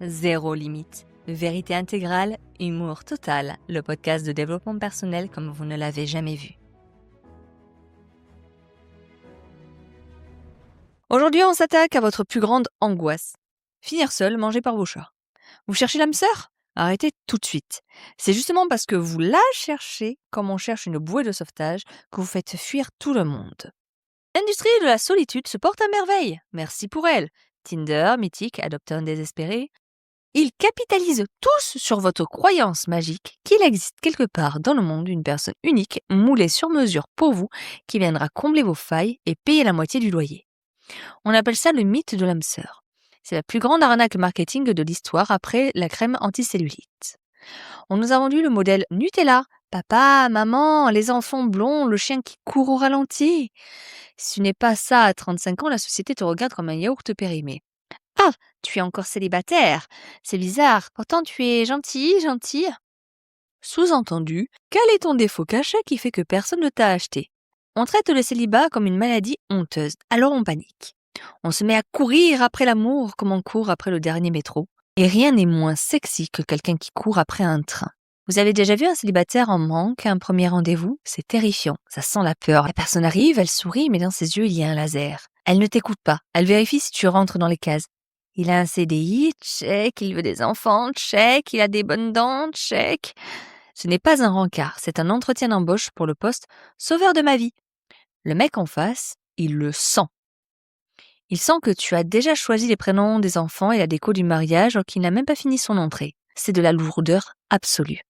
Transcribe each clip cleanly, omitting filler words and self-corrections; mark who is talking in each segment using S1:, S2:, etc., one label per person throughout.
S1: zéro limite. Vérité intégrale, humour total, le podcast de développement personnel comme vous ne l'avez jamais vu. Aujourd'hui, on s'attaque à votre plus grande angoisse. Finir seul, mangé par vos chats. Vous cherchez l'âme sœur ? Arrêtez tout de suite. C'est justement parce que vous la cherchez, comme on cherche une bouée de sauvetage, que vous faites fuir tout le monde. L'industrie de la solitude se porte à merveille. Merci pour elle. Tinder, Mythique, Adopte un désespéré. Ils capitalisent tous sur votre croyance magique qu'il existe quelque part dans le monde une personne unique, moulée sur mesure pour vous, qui viendra combler vos failles et payer la moitié du loyer. On appelle ça le mythe de l'âme sœur. C'est la plus grande arnaque marketing de l'histoire après la crème anticellulite. On nous a vendu le modèle Nutella, papa, maman, les enfants blonds, le chien qui court au ralenti. Si ce n'est pas ça à 35 ans, la société te regarde comme un yaourt périmé. Ah, tu es encore célibataire. C'est bizarre. Pourtant, tu es gentille. Sous-entendu, quel est ton défaut caché qui fait que personne ne t'a acheté ? On traite le célibat comme une maladie honteuse, alors on panique. On se met à courir après l'amour comme on court après le dernier métro. Et rien n'est moins sexy que quelqu'un qui court après un train. Vous avez déjà vu un célibataire en manque à un premier rendez-vous ? C'est terrifiant, ça sent la peur. La personne arrive, elle sourit, mais dans ses yeux, il y a un laser. Elle ne t'écoute pas, elle vérifie si tu rentres dans les cases. Il a un CDI, check, il veut des enfants, check, il a des bonnes dents, check. Ce n'est pas un rencard, c'est un entretien d'embauche pour le poste « sauveur de ma vie ». Le mec en face, il le sent. Il sent que tu as déjà choisi les prénoms des enfants et la déco du mariage alors qu'il n'a même pas fini son entrée. C'est de la lourdeur absolue.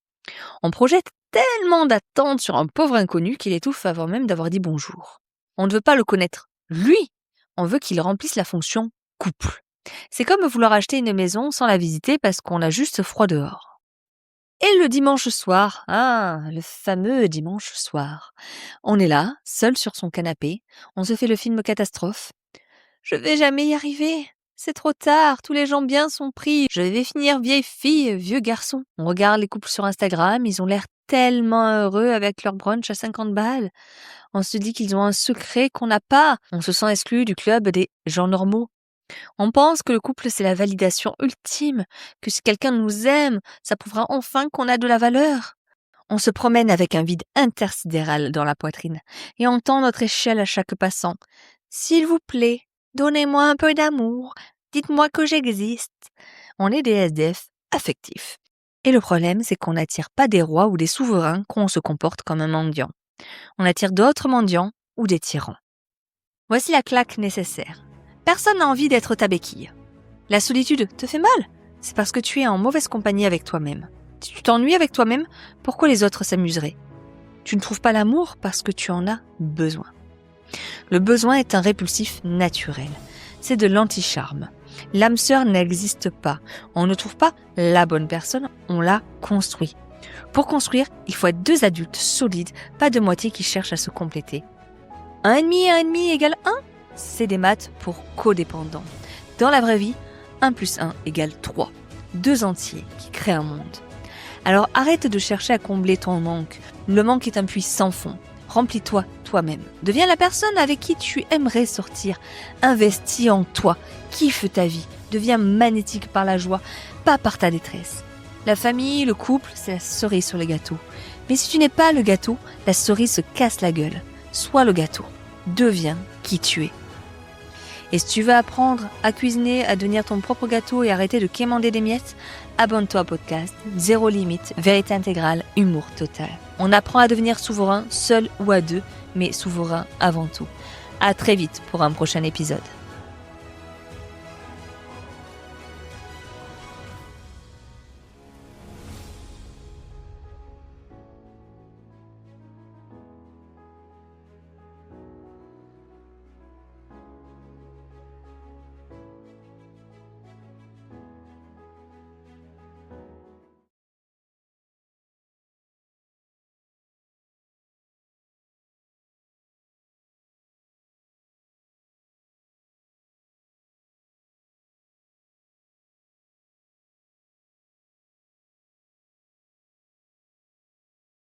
S1: On projette tellement d'attentes sur un pauvre inconnu qu'il étouffe avant même d'avoir dit bonjour. On ne veut pas le connaître, lui. On veut qu'il remplisse la fonction couple. C'est comme vouloir acheter une maison sans la visiter parce qu'on a juste froid dehors. Et le dimanche soir, le fameux dimanche soir, on est là, seul sur son canapé, on se fait le film catastrophe. Je vais jamais y arriver, c'est trop tard, tous les gens bien sont pris, je vais finir vieille fille, vieux garçon. On regarde les couples sur Instagram, ils ont l'air tellement heureux avec leur brunch à 50 balles. On se dit qu'ils ont un secret qu'on n'a pas, on se sent exclu du club des gens normaux. On pense que le couple, c'est la validation ultime, que si quelqu'un nous aime, ça prouvera enfin qu'on a de la valeur. On se promène avec un vide intersidéral dans la poitrine et on tend notre échelle à chaque passant. S'il vous plaît, donnez-moi un peu d'amour, dites-moi que j'existe. On est des SDF affectifs. Et le problème, c'est qu'on n'attire pas des rois ou des souverains quand on se comporte comme un mendiant. On attire d'autres mendiants ou des tyrans. Voici la claque nécessaire. Personne n'a envie d'être ta béquille. La solitude te fait mal ? C'est parce que tu es en mauvaise compagnie avec toi-même. Si tu t'ennuies avec toi-même, pourquoi les autres s'amuseraient ? Tu ne trouves pas l'amour parce que tu en as besoin. Le besoin est un répulsif naturel. C'est de l'anti-charme. L'âme sœur n'existe pas. On ne trouve pas la bonne personne, on la construit. Pour construire, il faut être deux adultes solides, pas de moitié qui cherchent à se compléter. 1,5 égale 1 ? C'est des maths pour codépendants. Dans la vraie vie, 1 + 1 = 3. Deux entiers qui créent un monde. Alors arrête de chercher à combler ton manque. Le manque est un puits sans fond. Remplis-toi toi-même. Deviens la personne avec qui tu aimerais sortir. Investis en toi. Kiffe ta vie. Deviens magnétique par la joie, pas par ta détresse. La famille, le couple, c'est la cerise sur le gâteau. Mais si tu n'es pas le gâteau, la cerise se casse la gueule. Sois le gâteau. Deviens qui tu es. Et si tu veux apprendre à cuisiner, à devenir ton propre gâteau et arrêter de quémander des miettes, abonne-toi au podcast Zéro limite, vérité intégrale, humour total. On apprend à devenir souverain, seul ou à deux, mais souverain avant tout. À très vite pour un prochain épisode.